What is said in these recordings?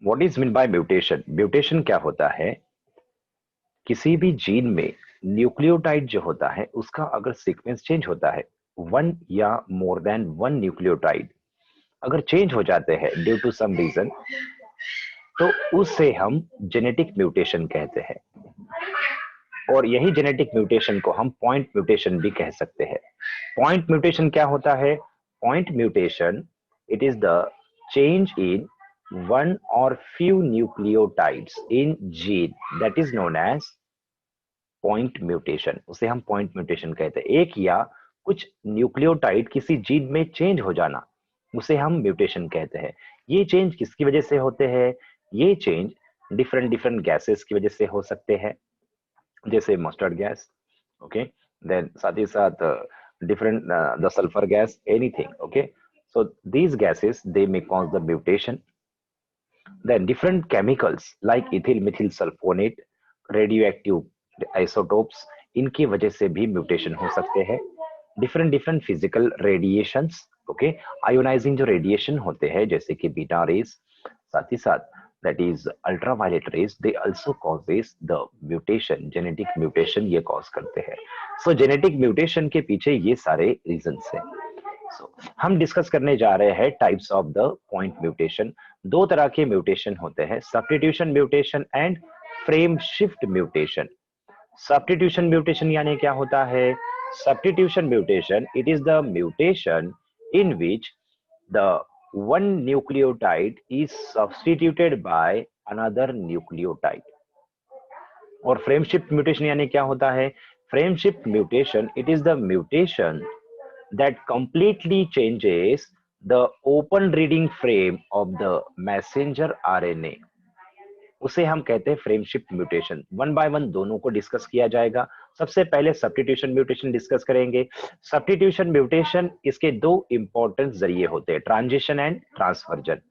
What is mean by mutation? Mutation क्या होता है? किसी भी जीन में न्यूक्लियोटाइड जो होता है उसका अगर सीक्वेंस चेंज होता है, वन या मोर देन वन न्यूक्लियोटाइड अगर चेंज हो जाते हैं ड्यू टू सम रीजन, तो उससे हम जेनेटिक म्यूटेशन कहते हैं। और यही जेनेटिक म्यूटेशन को हम पॉइंट म्यूटेशन भी कह सकते हैं। पॉइंट म्यूटेशन क्या होता है? Point mutation, it is the change in one or few nucleotides in gene that is known as point mutation. उसे हम पॉइंट म्यूटेशन कहते हैं। एक या कुछ न्यूक्लियोटाइड किसी जीन में चेंज हो जाना, उसे हम म्यूटेशन कहते हैं। ये चेंज किसकी वजह से होते हैं? ये चेंज डिफरेंट डिफरेंट गैसेस की वजह से हो सकते हैं, जैसे मस्टर्ड गैस, ओके, देन साथ ही साथ different the sulphur gas, anything, okay. So these gases they may cause the mutation. Then different chemicals like ethyl methyl sulfonate, radioactive isotopes, इनकी वजह से भी म्यूटेशन हो सकते हैं। Different different physical radiations, okay, ionizing जो रेडिएशन होते हैं जैसे कि बीटा रेज, साथ ही साथ that is ultraviolet rays, they also causes the mutation, genetic mutation ये कॉज करते हैं। सो जेनेटिक म्यूटेशन के पीछे ये सारे रीजंस हैं। हम डिस्कस करने जा रहे हैं types of the point mutation. दो तरह के म्यूटेशन होते हैं, substitution mutation and frame shift mutation. Substitution mutation यानी क्या होता है? Substitution mutation, it is the mutation in which the one nucleotide is substituted by another nucleotide। और फ्रेम शिफ्ट म्यूटेशन यानी क्या होता है? Frame shift mutation, it is the mutation that completely changes the open reading frame of the messenger RNA। उसे हम कहते हैं frame shift mutation. One by one दोनों को डिस्कस किया जाएगा। सबसे पहले सब्स्टिट्यूशन म्यूटेशन डिस्कस करेंगे। सब्स्टिट्यूशन म्यूटेशन, इसके दो इंपॉर्टेंट जरिए होते हैं, transition and transversion.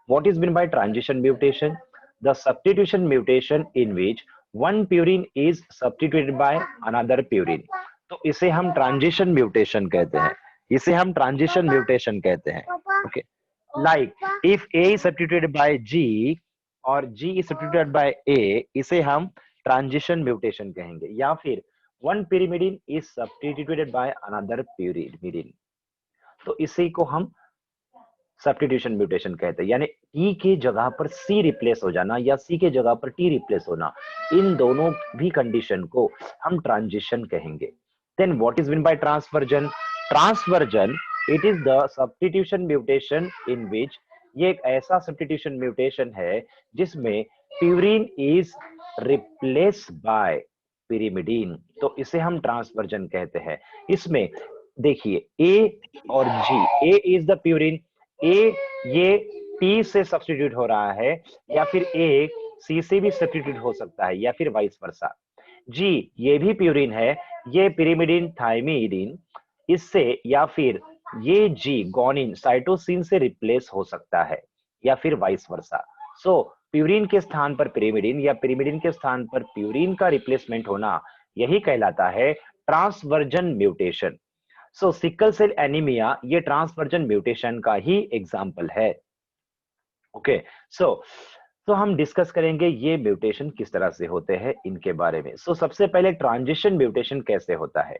What is mean bye transition mutation? The substitution mutation in which one purine is substituted by another purine, तो इसे हम ट्रांजिशन म्यूटेशन कहते हैं। इसे हम ट्रांजिशन म्यूटेशन कहते हैं, okay. Like if A is substituted by G और G is substituted by A, इसे हम ट्रांजिशन म्यूटेशन कहेंगे। या फिर one pyrimidine is substituted by another pyrimidine, तो इसी को हम सब्स्टिट्यूशन म्यूटेशन कहते हैं। यानी टी के जगह पर सी रिप्लेस हो जाना या सी के जगह पर टी रिप्लेस होना, इन दोनों भी कंडीशन को हम ट्रांजिशन कहेंगे। Then what is mean by transversion? Transversion, it is the substitution mutation in which, ये एक ऐसा सब्स्टिट्यूशन म्यूटेशन है जिसमें purine is replace by pyrimidine, तो इसे हम ट्रांसवर्जन कहते हैं। इसमें देखिए ए और जी, ए इज द प्यूरिन, ए ये टी से सब्स्टिट्यूट हो रहा है, या फिर ए सी से भी सब्स्टिट्यूट हो सकता है, या फिर वाइस वर्सा। जी ये भी प्यूरिन है, ये pyrimidine थाइमिडीन, इससे या फिर ये जी गोनिन साइटोसिन से रिप्लेस हो सकता है, या फिर वाइस वर्सा। सो प्यूरिन के स्थान पर pyrimidine या pyrimidine के स्थान पर प्यूरिन का रिप्लेसमेंट होना, यही कहलाता है ट्रांसवर्जन म्यूटेशन। सो सिकल सेल एनीमिया ये ट्रांसवर्जन म्यूटेशन का ही एग्जाम्पल है, ओके। सो तो हम डिस्कस करेंगे ये म्यूटेशन किस तरह से होते हैं इनके बारे में। सो सबसे पहले ट्रांजिशन म्यूटेशन कैसे होता है?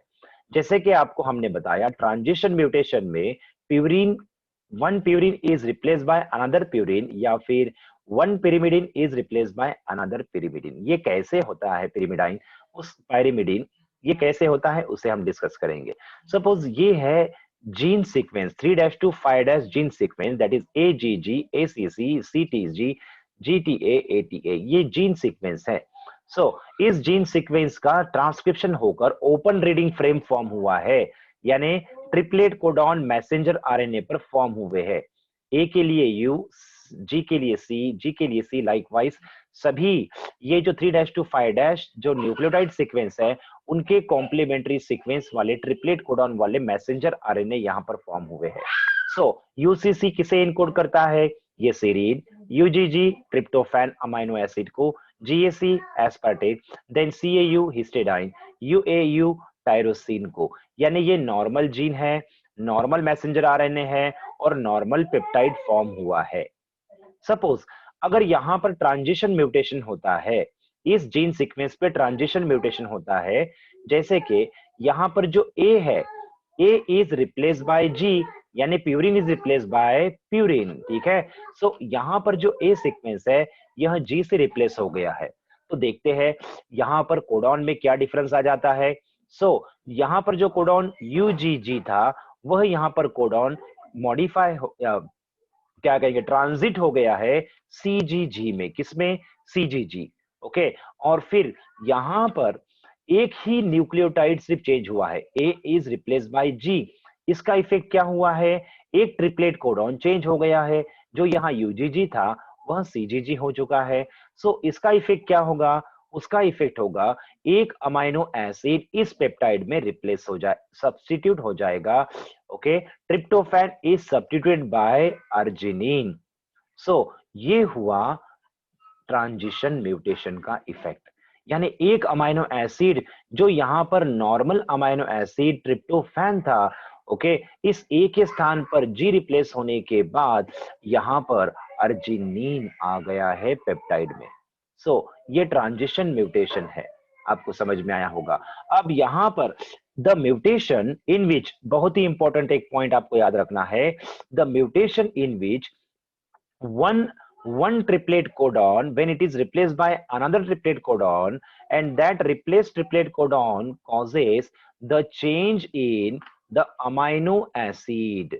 जैसे कि आपको हमने बताया, ट्रांजिशन म्यूटेशन में purine, one purine is replace by another purine, या फिर one pyrimidine is replace bye another pyrimidine। ये कैसे होता है? pyrimidine उस pyrimidine, ये कैसे होता है उसे हम डिस्कस करेंगे। सपोज ये है gene sequence 3-5 gene sequence, that is AGG, ACC, CTG, GTA, ATA, ये जीन सीक्वेंस है। सो इस जीन सीक्वेंस का ट्रांसक्रिप्शन होकर ओपन रीडिंग फ्रेम फॉर्म हुआ है, यानी ट्रिपलेट कोडॉन मैसेंजर आरएनए पर फॉर्म हुए हैं। ए के लिए यू, जी के लिए सी, जी के लिए सी, लाइकवाइज सभी ये जो 3-5 जो न्यूक्लियोटाइड सीक्वेंस है, उनके कॉम्प्लीमेंट्री सीक्वेंस वाले ट्रिपलेट कोडॉन वाले मैसेंजर आरएनए यहां पर फॉर्म हुए हैं। सो यूसीसी किसे इनकोड करता है? ये serine, UGG tryptophan amino acid को, GAC aspartate, then CAU histidine, UAU tyrosine को। यानी ये नॉर्मल जीन है, नॉर्मल मैसेंजर आरएनए है और नॉर्मल पेप्टाइड फॉर्म हुआ है। सपोज अगर यहाँ पर ट्रांजिशन म्यूटेशन होता है, इस जीन सीक्वेंस पे ट्रांजिशन म्यूटेशन होता है, जैसे कि यहाँ पर जो ए है, ए इज रिप्लेस बाय जी, यानी purine is replace bye purine, ठीक है। सो यहाँ पर जो ए सीक्वेंस है यह जी से रिप्लेस हो गया है। तो देखते हैं यहाँ पर कोडॉन में क्या डिफरेंस आ जाता है। यहाँ पर जो कोडॉन यूजीजी था वह यहाँ पर कोडॉन मॉडिफाई क्या कहेंगे, ट्रांजिट हो गया है सीजीजी में। किसमें? सीजीजी। ओके, और फिर यहां पर एक ही न्यूक्लियोटाइड सिर्फ चेंज हुआ है, ए इज रिप्लेस बाय जी। इसका इफेक्ट क्या हुआ है? एक ट्रिपलेट कोडॉन चेंज हो गया है, जो यहाँ यूजीजी था वह सीजीजी हो चुका है। इसका इफेक्ट क्या होगा? उसका इफेक्ट होगा एक अमाइनो एसिड इस पेप्टाइड में रिप्लेस हो जाए, सब्स्टिट्यूट हो जाएगा। Okay, tryptophan is substituted by arginine. ये हुआ ट्रांजिशन म्यूटेशन का इफेक्ट। यानी एक अमाइनो एसिड जो यहां पर नॉर्मल अमाइनो एसिड ट्रिप्टोफैन था, ओके, इस ए के स्थान पर जी रिप्लेस होने के बाद यहां पर अर्जिनिन आ गया है पेप्टाइड में। ये ट्रांजिशन म्यूटेशन है, आपको समझ में आया होगा। अब यहां पर द म्यूटेशन इन विच, बहुत ही इंपॉर्टेंट एक पॉइंट आपको याद रखना है, the mutation in which one triplet codon, when it is replaced by another triplet codon, and that replaced triplet codon causes the change in the amino acid.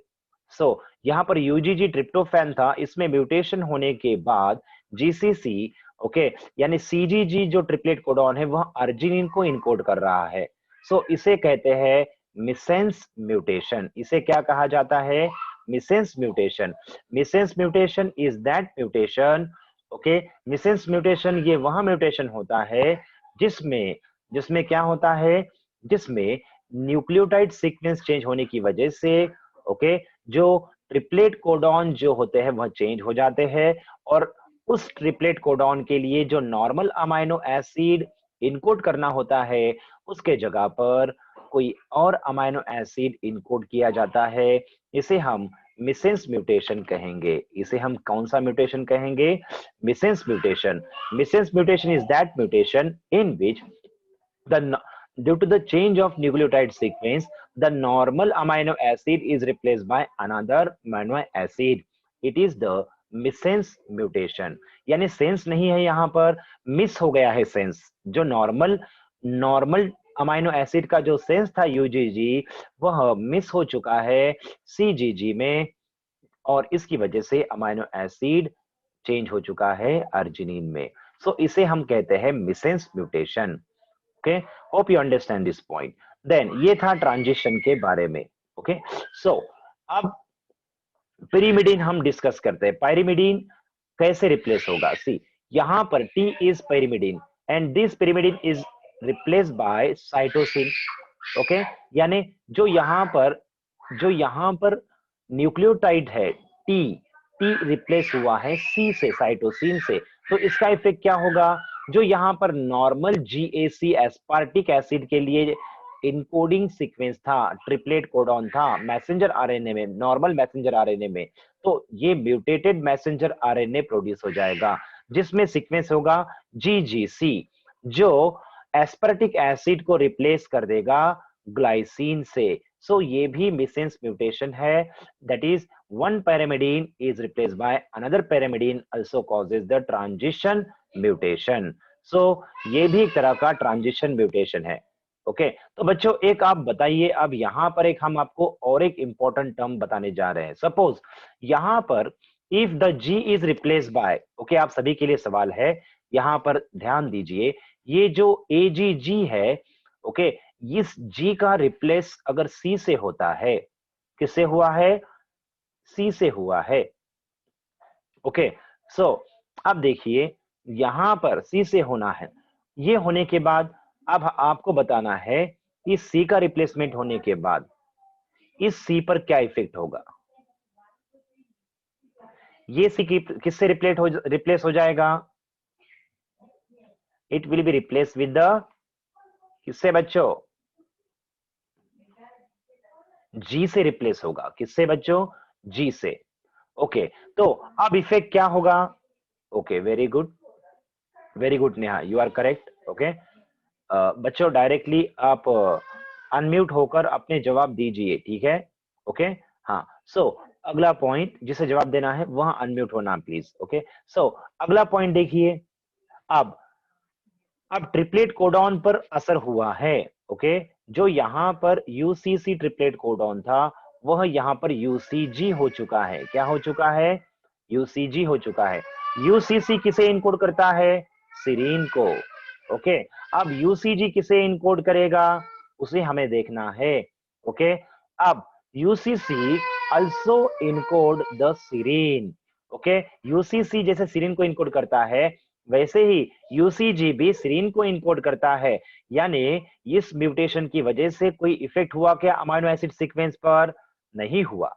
यहाँ पर UGG tryptophan था, इसमें mutation होने के बाद जीसीसी, ओके, यानी सीजीजी जो triplet codon है वह अर्जिनिन को इनकोड कर रहा है। इसे कहते हैं मिसेंस म्यूटेशन। इसे क्या कहा जाता है? missense mutation. missense mutation is that mutation, okay, missense mutation ये वह म्यूटेशन होता है जिसमें जिसमें क्या होता है? जिसमें न्यूक्लियोटाइड सीक्वेंस चेंज होने की वजह से, ओके, जो ट्रिपलेट कोडॉन जो होते हैं वह चेंज हो जाते हैं, और उस ट्रिपलेट कोडॉन के लिए जो नॉर्मल अमाइनो एसिड इनकोड करना होता है उसके जगह पर कोई और अमाइनो एसिड इनकोड किया जाता है। इसे हम मिसेंस म्यूटेशन कहेंगे। इसे हम कौन सा म्यूटेशन कहेंगे? Missense mutation. Missense mutation is that mutation in which the due to the change of nucleotide sequence, the normal amino acid is replaced by another amino acid. It is the missense mutation. यानी sense नहीं है, यहाँ पर miss हो गया है sense. जो normal amino acid का जो सेंस था यूजीजी वह मिस हो चुका है सीजीजी में, और इसकी वजह से अमाइनो एसिड चेंज हो चुका है अर्जिनिन में। इसे हम कहते हैं missense mutation. Okay, hope you understand this point. Then ये था ट्रांजिशन के बारे में। ओके, अब pyrimidine हम डिस्कस करते हैं। pyrimidine कैसे रिप्लेस होगा? सी, यहां पर T is pyrimidine and this pyrimidine is replace bye cytosine. Okay, यानी जो यहां पर न्यूक्लियोटाइड है टी रिप्लेस हुआ है सी से, साइटोसिन से। तो इसका इफेक्ट क्या होगा? जो यहाँ पर नॉर्मल जीएसी एस्पार्टिक एसिड के लिए इनकोडिंग सीक्वेंस था, ट्रिपलेट कोडॉन था मैसेंजर आरएनए में, नॉर्मल मैसेंजर आरएनए में, तो ये म्यूटेटेड मैसेंजर आरएनए प्रोड्यूस हो जाएगा जिसमें सीक्वेंस होगा जीजीसी, जो एस्पार्टिक एसिड को रिप्लेस कर देगा ग्लाइसिन से। ये भी मिसेंस म्यूटेशन है। That is one pyrimidine is replaced by another pyrimidine also causes the transition mutation. ये भी एक तरह का ट्रांजिशन म्यूटेशन है। ओके, तो बच्चों एक आप बताइए, अब यहाँ पर एक हम आपको और एक इंपॉर्टेंट टर्म बताने जा रहे हैं। सपोज यहाँ पर if the G is replace by, okay, आप सभी के लिए सवाल है, यहाँ पर ध्यान दीजिए, ये जो एजीजी है, ओके, इस जी का रिप्लेस अगर सी से होता है, किससे हुआ है? सी से हुआ है। ओके, अब देखिए यहां पर सी से होना है, ये होने के बाद अब आपको बताना है इस सी का रिप्लेसमेंट होने के बाद इस सी पर क्या इफेक्ट होगा। ये सी किससे रिप्लेस हो जाएगा? It will be replace with the, किससे बच्चों? जी से रिप्लेस होगा। किससे बच्चों? जी से। ओके, तो अब इफेक्ट क्या होगा? Okay, very good Neha, you are correct. Okay, बच्चों डायरेक्टली आप अनम्यूट होकर अपने जवाब दीजिए, ठीक है? ओके, हाँ। सो अगला पॉइंट जिसे जवाब देना है वह अनम्यूट होना प्लीज। ओके, सो अगला पॉइंट देखिए। अब ट्रिपलेट कोडॉन पर असर हुआ है। ओके, जो यहाँ पर यूसीसी ट्रिपलेट कोडॉन था वह यहाँ पर यूसीजी हो चुका है। क्या हो चुका है? यूसीजी हो चुका है। यूसीसी किसे इनकोड करता है? सीरीन को। ओके, अब यूसीजी किसे इनकोड करेगा उसे हमें देखना है। ओके, अब UCC also encode the serine. Okay, UCC जैसे सीरीन को इनकोड करता है वैसे ही यूसीजी भी सीरीन को इनकोड करता है। यानी इस म्यूटेशन की वजह से कोई इफेक्ट हुआ क्या अमाइनो एसिड सीक्वेंस पर? नहीं हुआ।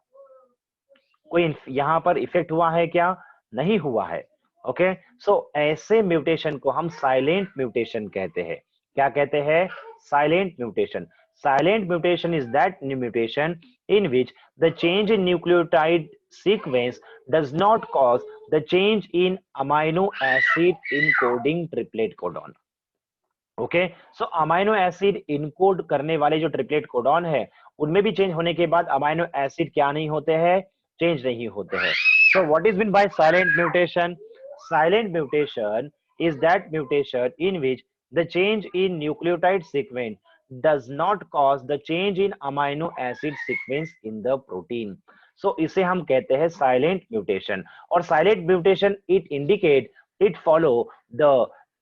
कोई यहां पर इफेक्ट हुआ है क्या? नहीं हुआ है। ओके, सो ऐसे म्यूटेशन को हम साइलेंट म्यूटेशन कहते हैं। क्या कहते हैं? Silent mutation. Silent mutation is that mutation in which the change in nucleotide sequence does not cause the change in amino acid encoding triplet codon. Okay, so amino acid encode करने वाले जो triplet codon है उनमें भी change होने के बाद amino acid क्या नहीं होते हैं? चेंज नहीं होते हैं। So what is mean bye silent mutation? Silent mutation is that mutation in which the change in nucleotide sequence does not cause the change in amino acid sequence in the protein. So इसे हम कहते हैं silent mutation. और silent mutation it indicate it follow the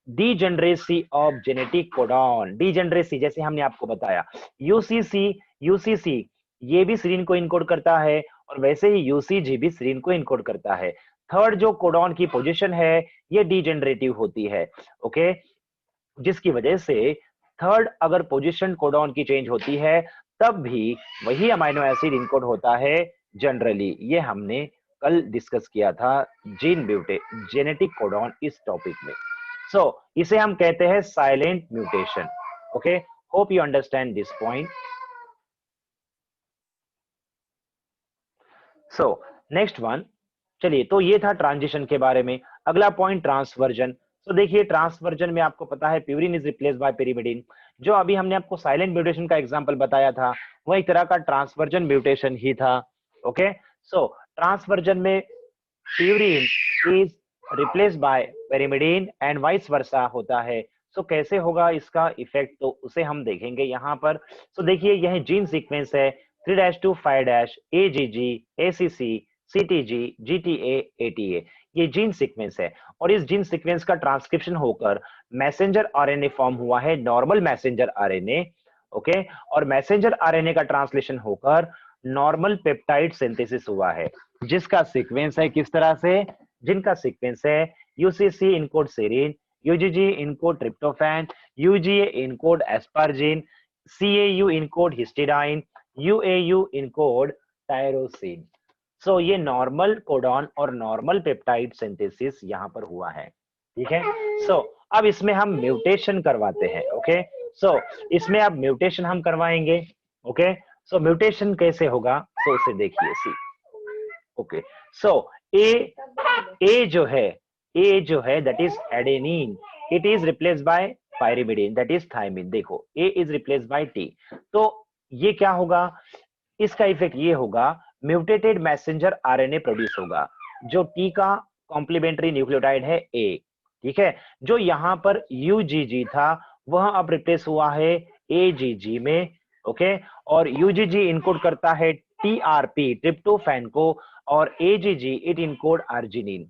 degeneracy of genetic codon. Degeneracy जैसे हमने आपको बताया, UCC ये भी सीरीन को इनकोड करता है और वैसे ही यूसीजी भी सीरीन को इनकोड करता है। थर्ड जो कोडॉन की पोजीशन है ये डीजेनरेटिव होती है। ओके, जिसकी वजह से थर्ड अगर पोजीशन कोडॉन की चेंज होती है तब भी वही अमाइनो एसिड इनकोड होता है जनरली। ये हमने कल डिस्कस किया था जीन ब्यूटे जेनेटिक कोडॉन इस टॉपिक में। सो इसे हम कहते हैं silent mutation. Okay, hope you understand this point. So next one, चलिए तो ये था ट्रांजिशन के बारे में। अगला पॉइंट ट्रांसवर्जन। तो देखिए ट्रांसवर्जन में आपको पता है प्यूरिन इज रिप्लेस बाय पेरिमिडिन। जो अभी हमने आपको साइलेंट म्यूटेशन का एग्जांपल बताया था वो एक तरह का ट्रांसवर्जन म्यूटेशन ही था। ओके, सो ट्रांसवर्जन में purine is replace by pyrimidine and vice versa होता है। सो कैसे होगा इसका इफेक्ट तो उसे हम देखेंगे यहाँ पर। सो देखिए यह जीन सीक्वेंस है 3' to 5' AGG ACC CTG GTA ATA, ये जीन सीक्वेंस है। और इस जीन सीक्वेंस का ट्रांसक्रिप्शन होकर मैसेंजर आरएनए फॉर्म हुआ है, नॉर्मल मैसेंजर आरएनए। ओके, और मैसेंजर आरएनए का ट्रांसलेशन होकर नॉर्मल पेप्टाइड सिंथेसिस हुआ है जिसका सीक्वेंस है किस तरह से? जिनका सीक्वेंस है UCC encode serine, UGG encode tryptophan, UGA encode asparagine, CAU encode histidine, UAU encode tyrosine. So ये नॉर्मल कोडॉन और नॉर्मल पेप्टाइड सिंथेसिस यहाँ पर हुआ है। ठीक है, सो अब इसमें हम म्यूटेशन करवाते हैं। ओके, सो इसमें अब म्यूटेशन हम करवाएंगे। ओके, सो म्यूटेशन कैसे होगा तो उसे देखिए सी। ओके, सो ए जो है that is adenine, it is replace by pyrimidine that is thymine. देखो A is replace by T, तो ये क्या होगा? इसका इफेक्ट ये होगा म्यूटेटेड मैसेंजर आरएनए प्रोड्यूस होगा। जो टी का कॉम्प्लीमेंट्री न्यूक्लियोटाइड है ए, ठीक है, जो यहां पर यूजीजी था वह अब रिप्लेस हुआ है एजीजी में। ओके, और यूजीजी इनकोड करता है टीआरपी ट्रिप्टोफैन को और एजीजी इट इनकोड अर्जिनिन।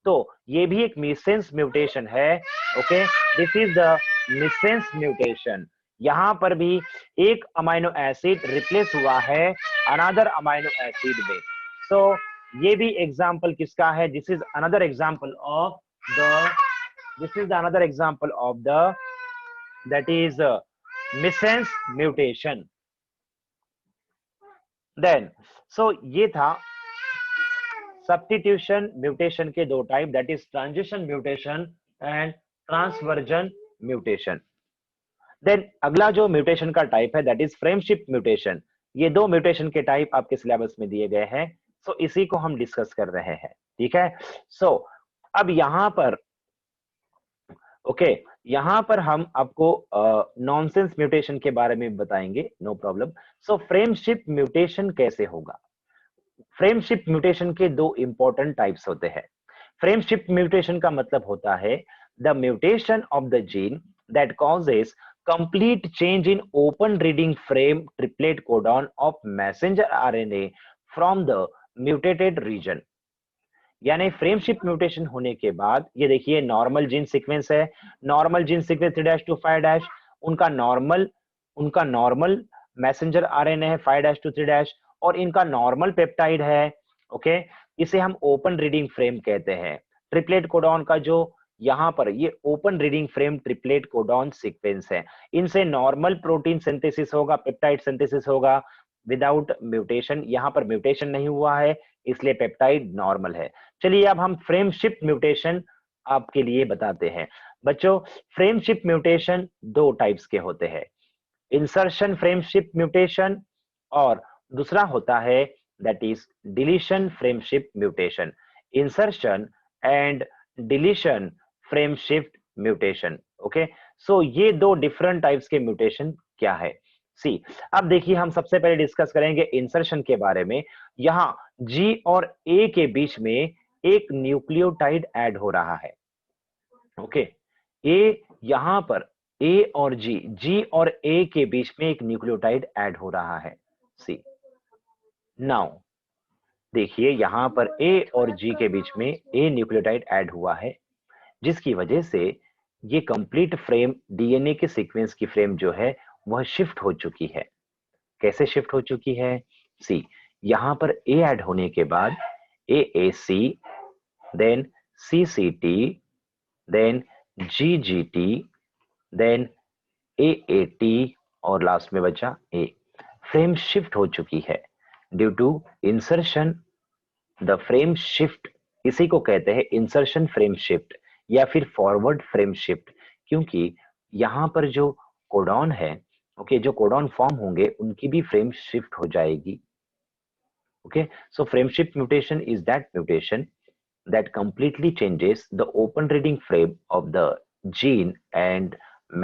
तो ये भी एक मिसेंस म्यूटेशन है। Okay, this is the missense mutation. यहां पर भी एक अमाइनो एसिड रिप्लेस हुआ है अनदर अमाइनो एसिड में। सो ये भी एग्जांपल किसका है? This is another example of the that is missense mutation. Then so ये था सब्स्टिट्यूशन म्यूटेशन के दो type, that is transition mutation and transversion mutation. Then अगला जो म्यूटेशन का टाइप है दैट इज फ्रेमशिफ्ट म्यूटेशन। ये दो म्यूटेशन के टाइप आपके सिलेबस में दिए गए हैं, सो इसी को हम डिस्कस कर रहे हैं। ठीक है, सो अब यहां पर ओके यहां पर हम आपको नॉनसेंस म्यूटेशन के बारे में बताएंगे, नो प्रॉब्लम। सो फ्रेमशिफ्ट म्यूटेशन कैसे होगा? फ्रेमशिफ्ट म्यूटेशन के दो इंपॉर्टेंट टाइप्स होते हैं। फ्रेमशिफ्ट म्यूटेशन का मतलब होता है the mutation of the gene that causes complete change in open reading frame triplet codon of messenger RNA from the mutated region. यानी फ्रेमशिफ्ट म्यूटेशन होने के बाद, ये देखिए नॉर्मल जीन सीक्वेंस है, नॉर्मल जीन सीक्वेंस 3' to 5' उनका normal messenger RNA है 5' to 3' और इनका नॉर्मल पेप्टाइड है। ओके, इसे हम ओपन रीडिंग फ्रेम कहते हैं। ट्रिपलेट कोडॉन का जो यहां पर ये open reading frame triplet codon sequence है, इनसे नॉर्मल प्रोटीन सिंथेसिस होगा, पेप्टाइड सिंथेसिस होगा विदाउट म्यूटेशन। यहां पर म्यूटेशन नहीं हुआ है इसलिए पेप्टाइड नॉर्मल है। चलिए अब हम फ्रेम शिफ्ट म्यूटेशन आपके लिए बताते हैं। बच्चों, फ्रेम शिफ्ट म्यूटेशन दो टाइप्स के होते हैं, इंसर्शन फ्रेम शिफ्ट म्यूटेशन और दूसरा होता है that is deletion frame shift mutation. Insertion and deletion frame shift mutation. Okay, so ये दो डिफरेंट टाइप्स के म्यूटेशन क्या है? सी, अब देखिए हम सबसे पहले डिस्कस करेंगे इंसर्शन के बारे में। यहां जी और ए के बीच में एक न्यूक्लियोटाइड ऐड हो रहा है। ओके, ए यहां पर ए और जी और ए के बीच में एक न्यूक्लियोटाइड ऐड हो रहा है। सी, नाउ देखिए यहां पर ए और जी के बीच में ए न्यूक्लियोटाइड ऐड हुआ है, जिसकी वजह से ये कंप्लीट फ्रेम डीएनए के सीक्वेंस की फ्रेम जो है वह शिफ्ट हो चुकी है। कैसे शिफ्ट हो चुकी है? सी, यहां पर ए ऐड होने के बाद A A C, then C C T, then G G T, then A A T और लास्ट में बचा ए। फ्रेम शिफ्ट हो चुकी है due to insertion. The frame shift, इसी को कहते हैं इंसर्शन फ्रेम शिफ्ट या फिर फॉरवर्ड फ्रेम शिफ्ट, क्योंकि यहां पर जो कोडॉन है, ओके, जो कोडॉन फॉर्म होंगे उनकी भी फ्रेम शिफ्ट हो जाएगी। Okay, so frame shift mutation is that mutation that completely changes the open reading frame of the gene and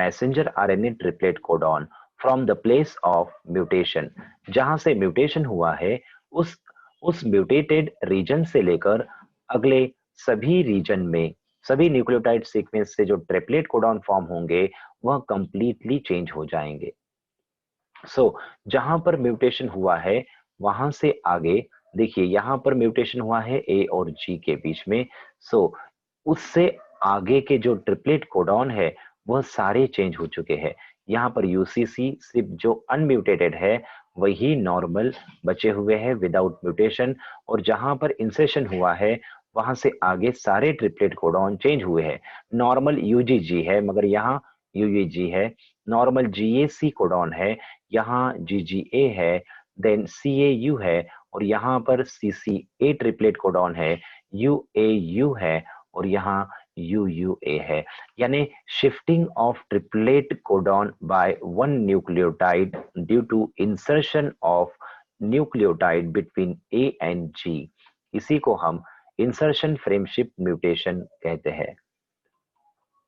messenger RNA triplet codon from the place of mutation। जहां से mutation हुआ है उस mutated reason से लेकर अगले सभी reason में सभी न्यूक्लियोटाइड सीक्वेंस से जो ट्रिपलेट कोडॉन फॉर्म होंगे वह कंप्लीटली चेंज हो जाएंगे। जहां पर म्यूटेशन हुआ है वहां से आगे देखिए यहां पर म्यूटेशन हुआ है ए और जी के बीच में। सो उससे आगे के जो ट्रिपलेट कोडॉन है वह सारे चेंज हो चुके हैं। यहाँ पर यूसीसी सिर्फ जो अनम्यूटेटेड है वही नॉर्मल बचे हुए हैं विदाउट म्यूटेशन, और जहां पर इंसेशन हुआ है वहां से आगे सारे ट्रिपलेट कोडॉन चेंज हुए हैं। नॉर्मल यूजीजी है मगर यहाँ यूयूजी है, नॉर्मल जीएसी कोडॉन है, यहाँ जीजीए है, देन सीएयू है, और यहाँ पर सीसीए ट्रिपलेट कोडॉन है, यूएयू है, और यहाँ यूयूए है। यानी shifting of triplet codon by one nucleotide due to insertion of nucleotide between A and G, इसी को हम इंसर्शन फ्रेमशिफ्ट म्यूटेशन कहते हैं।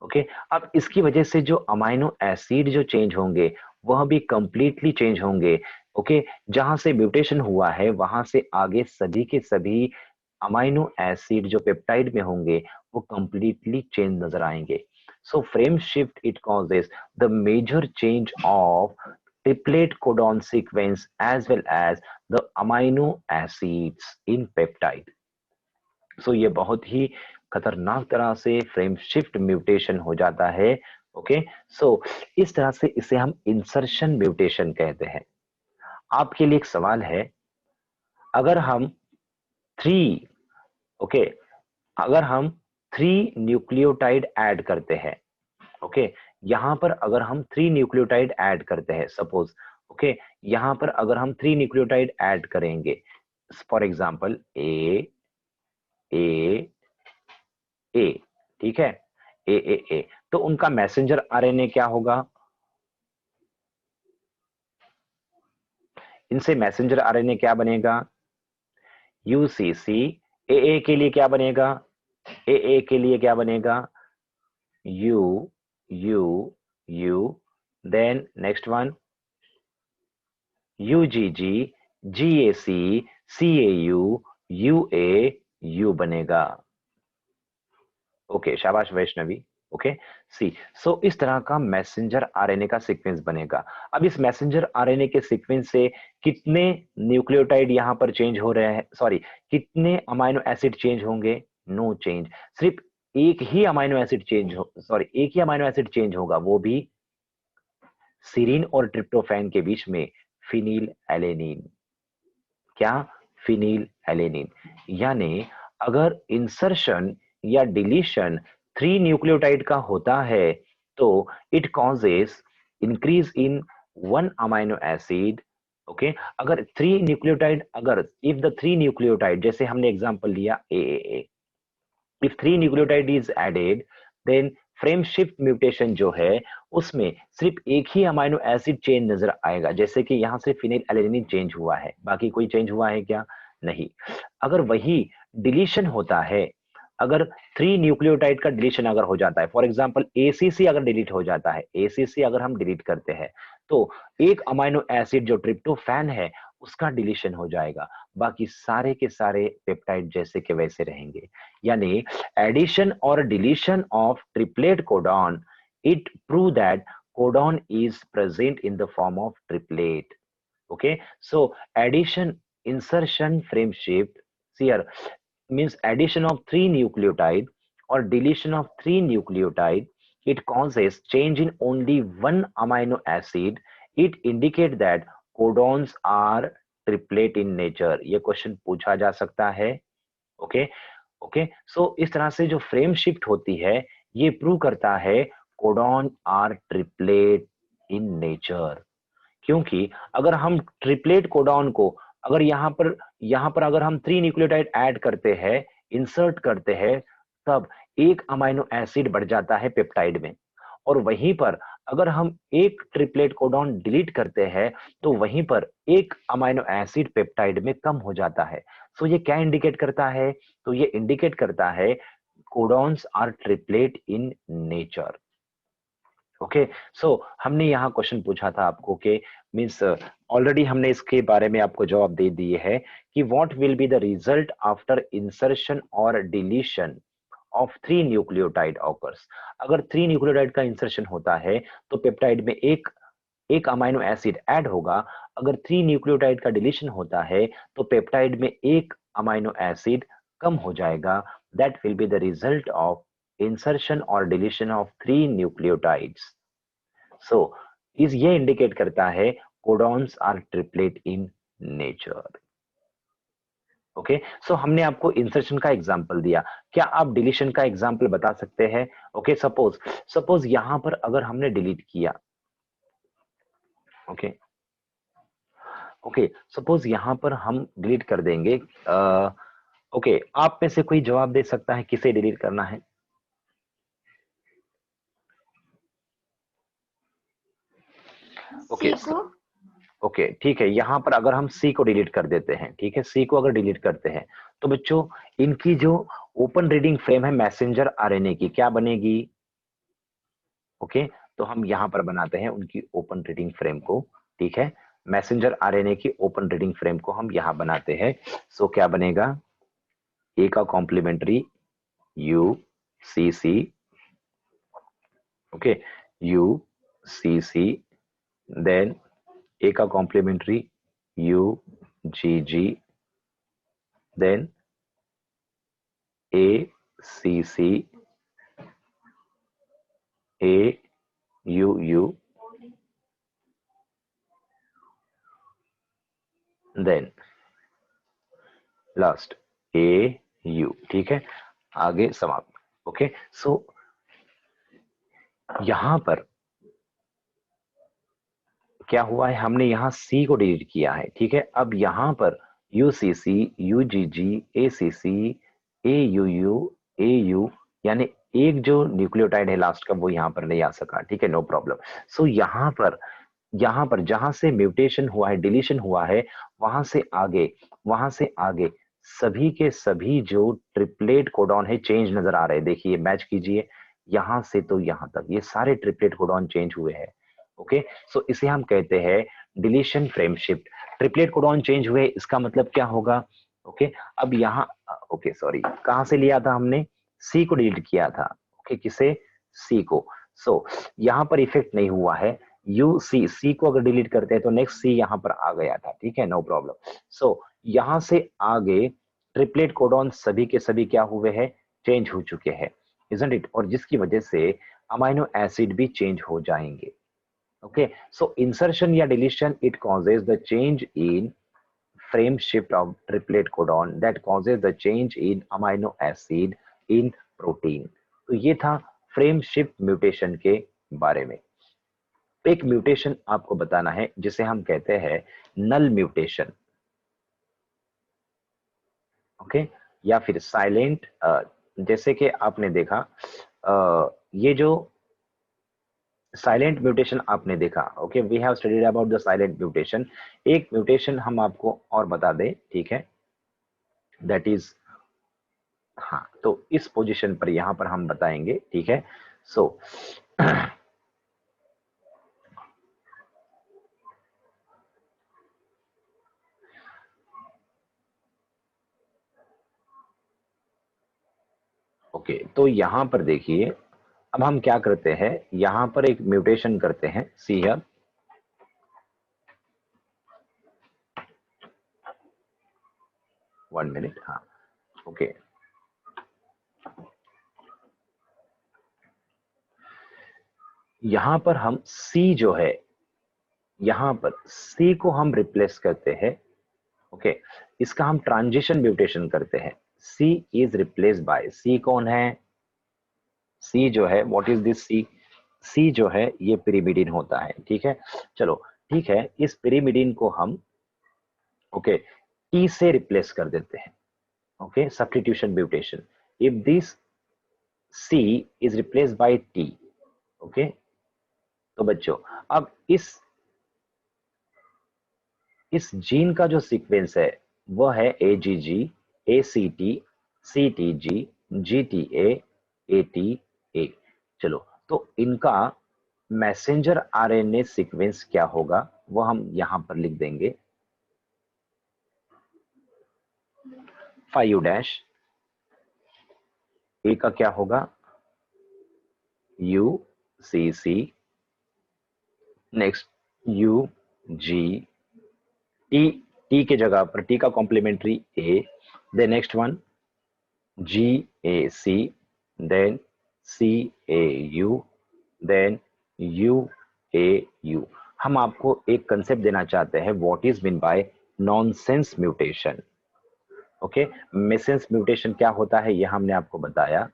ओके, अब इसकी वजह से जो अमाइनो एसिड जो चेंज होंगे वह भी कंप्लीटली चेंज होंगे। ओके, जहां से म्यूटेशन हुआ है वहां से आगे सभी के सभी अमाइनो एसिड जो पेप्टाइड में होंगे वो कंप्लीटली चेंज नजर आएंगे। So frame shift it causes the major change of triplet codon sequence as well as the amino acids in peptide. So ये बहुत ही खतरनाक तरह से फ्रेम शिफ्ट म्यूटेशन हो जाता है। ओके, सो इस तरह से इसे हम इंसर्शन म्यूटेशन कहते हैं। आपके लिए एक सवाल है, अगर हम थ्री ओके अगर हम थ्री न्यूक्लियोटाइड ऐड करते हैं, ओके, यहां पर अगर हम थ्री न्यूक्लियोटाइड ऐड करते हैं सपोज, ओके, यहां पर अगर हम थ्री न्यूक्लियोटाइड ऐड करेंगे, फॉर एग्जांपल ए ए ए, ठीक है, ए, तो उनका मैसेंजर आरएनए क्या होगा? इनसे मैसेंजर आरएनए क्या बनेगा? यूसीसी। ए के लिए क्या बनेगा? ए के लिए क्या बनेगा, U U U, then next one UGG, GAC, CAU, UA, U बनेगा। ओके, शाबाश वैष्णवी। ओके, सी, सो इस तरह का मैसेंजर आरएनए का सीक्वेंस बनेगा। अब इस मैसेंजर आरएनए के सीक्वेंस से कितने न्यूक्लियोटाइड यहां पर चेंज हो रहे हैं, सॉरी, कितने अमाइनो एसिड चेंज होंगे, नो चेंज, सिर्फ एक ही अमाइनो एसिड चेंज हो, सॉरी, एक ही अमाइनो एसिड चेंज होगा, वो भी सीरीन और ट्रिप्टोफैन के बीच में, फिनील एलेनिन। क्या, फिनील एलेनिन। यानी अगर इंसर्शन या डिलीशन 3 न्यूक्लियोटाइड का होता है तो it causes increase in 1 amino acid. Okay, अगर 3 न्यूक्लियोटाइड, अगर इफ द 3 न्यूक्लियोटाइड, जैसे हमने एग्जांपल लिया ए, if 3 nucleotide is added, then frame shift mutation जो है उसमें सिर्फ एक ही अमाइनो एसिड चेंज नजर आएगा, जैसे कि यहां से फिनाइल एलेनिन चेंज हुआ है, बाकी कोई चेंज हुआ है क्या, नहीं। अगर वही डिलीशन होता है, अगर 3 न्यूक्लियोटाइड का डिलीशन अगर हो जाता है, फॉर एग्जांपल एसीसी अगर डिलीट हो जाता है, एसीसी अगर हम डिलीट करते हैं तो एक अमाइनो एसिड जो ट्रिप्टोफैन है उसका डिलीशन हो जाएगा, बाकी सारे के सारे पेप्टाइड जैसे के वैसे रहेंगे। यानी addition or deletion of triplet codon, it prove that codon is present in the form of triplet. Okay, so addition, insertion, frame shift, see here, means addition of 3 nucleotide or deletion of 3 nucleotide, it causes change in only one amino acid. It indicate that codons are triplet in nature. ये question पूछा जा सकता है। Okay, okay, सो इस तरह से जो frame shift होती है ये प्रूव करता है codon are triplet in nature. क्योंकि अगर हम ट्रिपलेट कोडॉन को, अगर यहाँ पर अगर हम 3 न्यूक्लियोटाइड ऐड करते हैं, इंसर्ट करते हैं, तब एक अमाइनो एसिड बढ़ जाता है पेप्टाइड में, और वहीं पर अगर हम एक ट्रिपलेट कोडॉन डिलीट करते हैं तो वहीं पर एक अमाइनो एसिड पेप्टाइड में कम हो जाता है। सो ये क्या इंडिकेट करता है, तो ये इंडिकेट करता है codons are triplet in nature. Okay, so हमने यहाँ क्वेश्चन पूछा था आपको कि मींस ऑलरेडी हमने इसके बारे में आपको जवाब दे दिए है कि what will be the result after insertion और डिलीशन ऑफ 3 न्यूक्लियोटाइड ऑकर्स। अगर 3 न्यूक्लियोटाइड का इंसर्शन होता है तो पेप्टाइड में एक अमाइनो एसिड ऐड होगा, अगर 3 न्यूक्लियोटाइड का डिलीशन होता है तो पेप्टाइड में एक अमाइनो एसिड कम हो जाएगा। That will be the result of insertion और डिलीशन ऑफ 3 न्यूक्लियोटाइड्स। सो इस ये इंडिकेट करता है codons are triplet in nature. Okay, so हमने आपको इंसर्शन का एग्जांपल दिया, क्या आप डिलीशन का एग्जांपल बता सकते हैं? ओके, सपोज यहां पर अगर हमने डिलीट किया, ओके, ओके, सपोज यहां पर हम डिलीट कर देंगे, ओके, आप में से कोई जवाब दे सकता है किसे डिलीट करना है? ओके, ओके, ठीक है, यहां पर अगर हम सी को डिलीट कर देते हैं, ठीक है, सी को अगर डिलीट करते हैं तो बच्चों इनकी जो ओपन रीडिंग फ्रेम है मैसेंजर आरएनए की, क्या बनेगी? ओके, तो हम यहां पर बनाते हैं उनकी ओपन रीडिंग फ्रेम को, ठीक है, मैसेंजर आरएनए की ओपन रीडिंग फ्रेम को हम यहां बनाते हैं। सो क्या बनेगा, ए का complementary U C C, okay, U C C, then A का complementary U G G, then A C C, A U U, then last A U, ठीक है, आगे समाप्त। ओके, सो यहां पर क्या हुआ है, हमने यहां सी को डिलीट किया है, ठीक है, अब यहां पर यूसीसी, यूजीजी, एसीसी, एयूयू, एयू, यानी एक जो न्यूक्लियोटाइड है लास्ट का वो यहां पर नहीं आ सका, ठीक है, नो प्रॉब्लम। सो यहां पर जहां से म्यूटेशन हुआ है, डिलीशन हुआ है, वहां से आगे सभी के सभी जो ट्रिपलेट कोडॉन है चेंज नजर आ रहे हैं। देखिए मैच कीजिए, यहां से तो यहां तक ये सारे ट्रिपलेट कोडॉन चेंज हुए हैं। ओके, सो इसे हम कहते हैं deletion frame shift. Triplet codon change हुए, इसका मतलब क्या होगा? ओके, अब यहाँ ओके सॉरी, कहां से लिया था हमने? सी को डिलीट किया था। ओके, किसे? सी को। सो यहाँ पर इफेक्ट नहीं हुआ है। यू सी को अगर डिलीट करते हैं तो नेक्स्ट सी यहाँ पर आ गया था, ठीक है, नो प्रॉब्लम। सो यहां से आगे ट्रिपलेट कोडॉन सभी के सभी क्या हुए हैं? चेंज हो चुके हैं, इजंट इट? और जिसकी वजह से अमाइनो एसिड भी चेंज हो जाएंगे। ओके, सो इंसर्शन या deletion it causes the change in frame shift of triplet codon that causes the change in amino acid in protein। तो ये था फ्रेम शिफ्ट म्यूटेशन के बारे में। एक म्यूटेशन आपको बताना है जिसे हम कहते हैं नल म्यूटेशन। ओके, या फिर साइलेंट, जैसे कि आपने देखा ये जो साइलेंट म्यूटेशन आपने देखा। Okay, we have studied about the silent mutation. एक म्यूटेशन हम आपको और बता दें, ठीक है, दैट इज, हाँ, तो इस पोजीशन पर यहां पर हम बताएंगे, ठीक है। सो ओके, तो यहां पर देखिए, अब हम क्या करते हैं, यहां पर एक म्यूटेशन करते हैं। सी हियर, वन मिनट, हाँ, ओके, यहां पर हम सी जो है, यहां पर सी को हम रिप्लेस करते हैं। ओके, इसका हम ट्रांजिशन म्यूटेशन करते हैं। सी इज रिप्लेस बाय, सी कौन है? सी जो है, व्हाट इज दिस सी? सी जो है ये पिरिमिडिन होता है, ठीक है। चलो ठीक है, इस पिरिमिडिन को हम ओके टी से रिप्लेस कर देते हैं। Okay, substitution mutation. If this C is replace by T, okay, तो बच्चों अब इस जीन का जो सीक्वेंस है वह है AGG, ACT, CTG, GTA, ATA। चलो, तो इनका मैसेंजर आरएनए सीक्वेंस क्या होगा वो हम यहां पर लिख देंगे। 5' ए का क्या होगा? UCC, next UG, T, T के जगह पर टी का complementary A, then next one GAC, then CAU, then UAU। हम आपको एक कंसेप्ट देना चाहते हैं, what is mean by nonsense mutation. Okay, missense mutation क्या होता है यह हमने आपको बताया।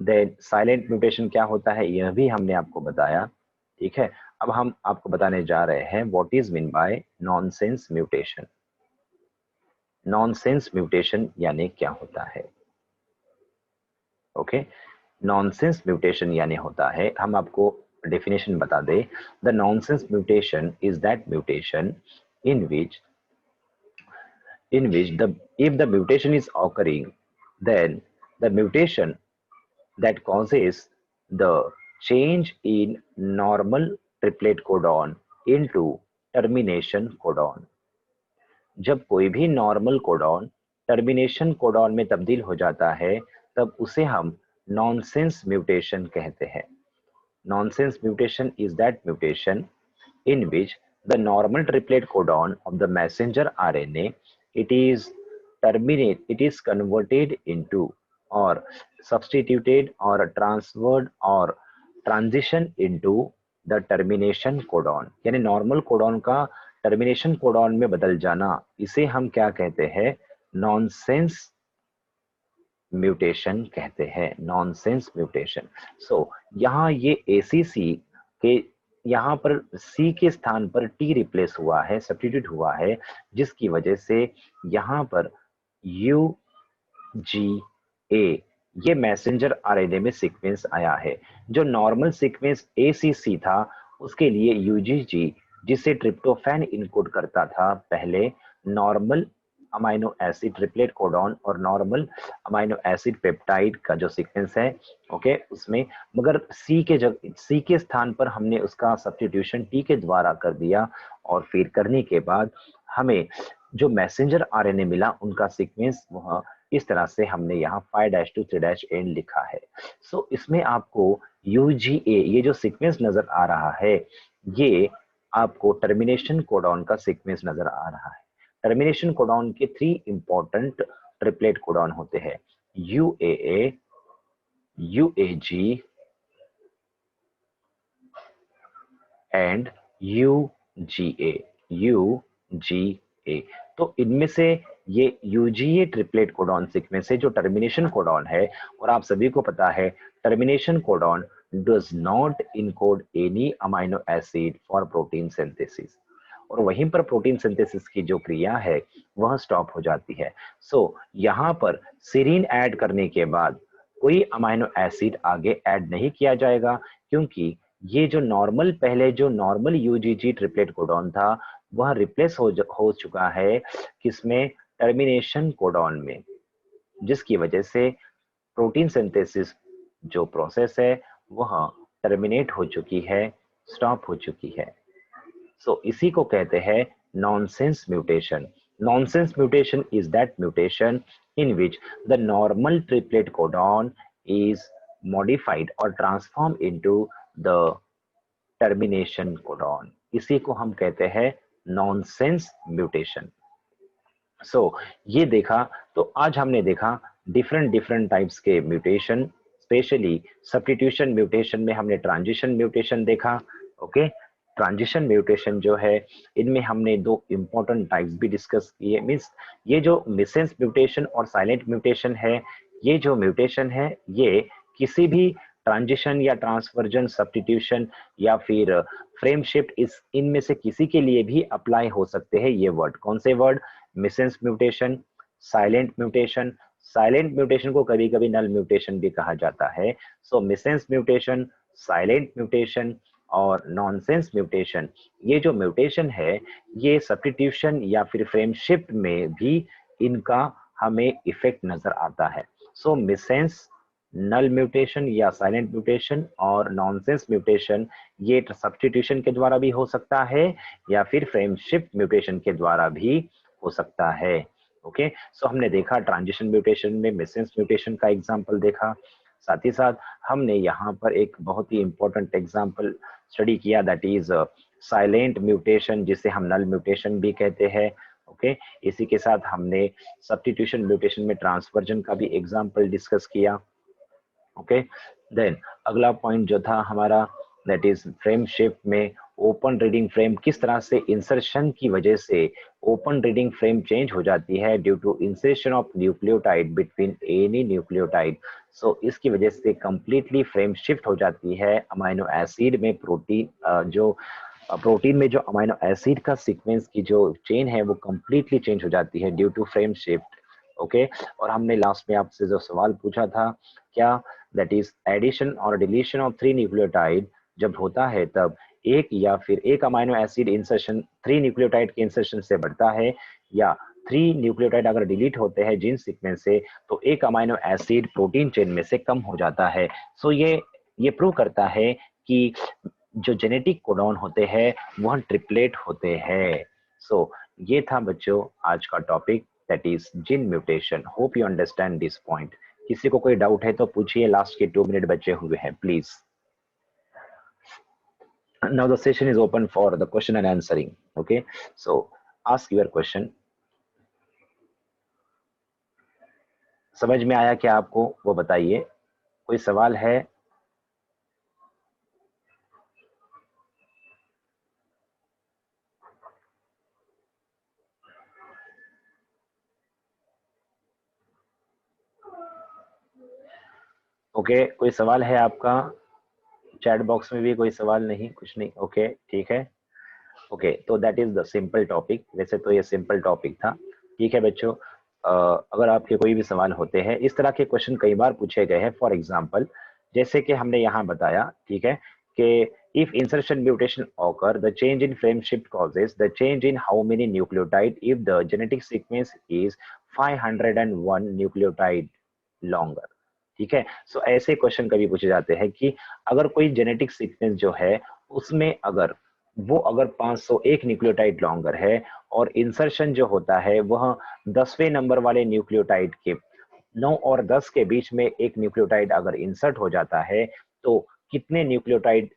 देन साइलेंट म्यूटेशन क्या होता है यह भी हमने आपको बताया, ठीक है। अब हम आपको बताने जा रहे हैं what is mean by nonsense mutation. Nonsense mutation यानी क्या होता है? ओके, नॉनसेंस म्यूटेशन यानी होता है, हम आपको डेफिनेशन बता दें। The nonsense mutation is that mutation in which the if the mutation is occurring, then the mutation that causes the change in normal triplet codon into termination codon। जब कोई भी नॉर्मल कोडॉन टर्मिनेशन कोडॉन में तब्दील हो जाता है तब उसे हम नॉनसेंस म्यूटेशन कहते हैं। Nonsense mutation is that mutation in which the normal triplet codon of the messenger RNA it is converted into or substituted or transferred or transition into the termination codon। यानी normal codon का termination codon में बदल जाना, इसे हम क्या कहते हैं? नॉनसेंस म्यूटेशन कहते हैं, नॉनसेंस म्यूटेशन। सो यहाँ ये ACC के यहाँ पर C के स्थान पर T रिप्लेस हुआ है, सब्स्टिट्यूट हुआ है, जिसकी वजह से यहाँ पर UGA ये मैसेंजर आरएनए में सीक्वेंस आया है। जो नॉर्मल सीक्वेंस ACC था उसके लिए UGG, जिसे ट्रिप्टोफैन इनकोड करता था, पहले normal amino acid triplet codon और नॉर्मल अमाइनो एसिड पेप्टाइड का जो सीक्वेंस है, ओके, उसमें मगर सी के स्थान पर हमने उसका सब्स्टिट्यूशन टी के द्वारा कर दिया, और फिर करने के बाद हमें जो मैसेंजर आरएनए मिला उनका सीक्वेंस वह इस तरह से हमने यहाँ 5' to 3' लिखा है। सो इसमें आपको यूजीए ये जो सीक्वेंस नजर आ रहा है, ये आपको टर्मिनेशन कोडॉन का सीक्वेंस नजर आ रहा है। टर्मिनेशन कोडॉन के 3 इंपॉर्टेंट ट्रिपलेट कोडॉन होते हैं, यूएए, यूएजी एंड यूजीए। यूजीए तो इनमें से ये यूजीए ट्रिपलेट कोडॉन सीक्वेंस है जो टर्मिनेशन कोडॉन है, और आप सभी को पता है termination codon does not encode any amino acid for protein synthesis, और वहीं पर प्रोटीन सिंथेसिस की जो क्रिया है वह स्टॉप हो जाती है। सो यहाँ पर सीरीन ऐड करने के बाद कोई अमाइनो एसिड आगे ऐड नहीं किया जाएगा, क्योंकि ये जो नॉर्मल पहले जो नॉर्मल यूजीजी ट्रिपलेट कोडॉन था वह रिप्लेस हो चुका है किसमें, टर्मिनेशन कोडॉन में, जिसकी वजह से प्रोटीन सिंथेसिस जो प्रोसेस है वह टर्मिनेट हो चुकी है, स्टॉप हो चुकी है। सो इसी को कहते हैं nonsense mutation. Nonsense mutation is that mutation in which the normal triplet codon is modified or transformed into the termination codon. इसी को हम कहते हैं nonsense mutation. सो ये देखा, तो आज हमने देखा डिफरेंट टाइप्स के म्यूटेशन, स्पेशली सब्स्टिट्यूशन म्यूटेशन में हमने ट्रांजिशन म्यूटेशन देखा, ओके। ट्रांजिशन म्यूटेशन जो है इनमें हमने 2 इंपॉर्टेंट टाइप्स भी डिस्कस किए, मींस ये जो मिसेंस म्यूटेशन और साइलेंट म्यूटेशन है, ये जो म्यूटेशन है ये किसी भी ट्रांजिशन या ट्रांसवर्जन सब्स्टिट्यूशन या फिर फ्रेम शिफ्ट इस इनमें से किसी के लिए भी अप्लाई हो सकते हैं। ये वर्ड कौन से word, missense mutation, silent mutation. Silent mutation को कभी कभी नल म्यूटेशन भी कहा जाता है। So missense mutation, silent mutation और नॉनसेंस म्यूटेशन, ये जो म्यूटेशन है ये सब्स्टिट्यूशन या फिर फ्रेम शिफ्ट में भी इनका हमें इफेक्ट नजर आता है। सो मिसेंस, नल म्यूटेशन या साइलेंट म्यूटेशन और नॉनसेंस म्यूटेशन ये सब्स्टिट्यूशन के द्वारा भी हो सकता है या फिर फ्रेम शिफ्ट म्यूटेशन के द्वारा भी हो सकता है, ओके। सो हमने देखा ट्रांजिशन म्यूटेशन में मिसेंस म्यूटेशन का एग्जांपल देखा, साथ ही साथ हमने यहाँ पर एक बहुत ही इंपॉर्टेंट एग्जांपल स्टडी किया, दैट इज साइलेंट म्यूटेशन, जिसे हम नल म्यूटेशन भी कहते हैं, ओके। इसी के साथ हमने सब्स्टिट्यूशन म्यूटेशन में ट्रांसवर्जन का भी एग्जांपल डिस्कस किया, ओके। देन अगला पॉइंट जो था हमारा, दैट इज फ्रेम शिफ्ट में ओपन रीडिंग फ्रेम, किस तरह से इंसर्शन की वजह से ओपन रीडिंग फ्रेम चेंज हो जाती है due to insertion of nucleotide between any nucleotide. So इसकी वजह से कंप्लीटली फ्रेम शिफ्ट हो जाती है अमाइनो एसिड में, प्रोटीन में जो अमाइनो एसिड का सीक्वेंस की जो चेन है वो कंप्लीटली चेंज हो जाती है due to frame shift, okay. और हमने लास्ट में आपसे जो सवाल पूछा था क्या, दैट इज एडिशन और डिलीशन ऑफ 3 न्यूक्लियोटाइड जब होता है तब एक या फिर एक अमाइनो एसिड इंसर्शन 3 न्यूक्लियोटाइड के इंसर्शन से बढ़ता है, या 3 न्यूक्लियोटाइड अगर डिलीट होते हैं जीन सीक्वेंस से तो एक अमाइनो एसिड प्रोटीन चेन में से कम हो जाता है। सो ये प्रूव करता है कि जो जेनेटिक कोडॉन होते हैं वह ट्रिपलेट होते हैं। सो ये था बच्चों आज का topic, that is gene mutation. Hope you understand this point. किसी को कोई डाउट है तो पूछिए, लास्ट के 2 मिनट बचे हुए हैं please. Now the session is open for the question and answering, okay, so ask your question। समझ में आया क्या आपको वो बताइए, कोई सवाल है? ओके, कोई सवाल है आपका? चैट बॉक्स में भी कोई सवाल नहीं, कुछ नहीं, ओके ठीक है, ओके। तो that is the simple topic, वैसे तो ये सिंपल टॉपिक था, ठीक है बच्चों। अगर आपके कोई भी सवाल होते हैं, इस तरह के क्वेश्चन कई बार पूछे गए हैं। फॉर एग्जांपल जैसे कि हमने यहाँ बताया, ठीक है, कि If insertion mutation occur, the change in frame shift causes the change in how many nucleotide if the genetic sequence is 501 nucleotide longer. ठीक है, सो ऐसे क्वेश्चन कभी पूछे जाते हैं कि अगर कोई जेनेटिक सीक्वेंस जो है उसमें अगर 501 न्यूक्लियोटाइड लॉन्गर है और इंसर्शन जो होता है वह 10वें नंबर वाले न्यूक्लियोटाइड के 9 और 10 के बीच में एक न्यूक्लियोटाइड अगर इंसर्ट हो जाता है तो कितने न्यूक्लियोटाइड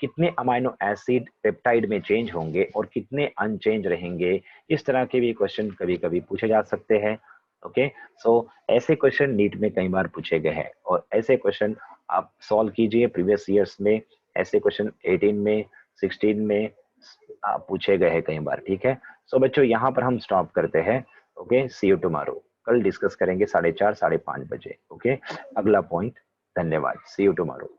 कितने अमाइनो एसिड पेप्टाइड में चेंज होंगे और कितने अनचेंज रहेंगे, इस तरह के भी क्वेश्चन कभी कभी पूछे जा सकते हैं। ओके, सो ऐसे क्वेश्चन नीट में कई बार पूछे गए हैं और ऐसे क्वेश्चन आप सॉल्व कीजिए प्रीवियस ईयर्स में। ऐसे क्वेश्चन 18 में 16 में पूछे गए हैं कई बार। ठीक है, सो बच्चों यहाँ पर हम स्टॉप करते हैं। Okay, see you tomorrow. कल डिस्कस करेंगे 4:30 5:30 बजे। ओके, अगला पॉइंट। धन्यवाद, सी यू टुमारो।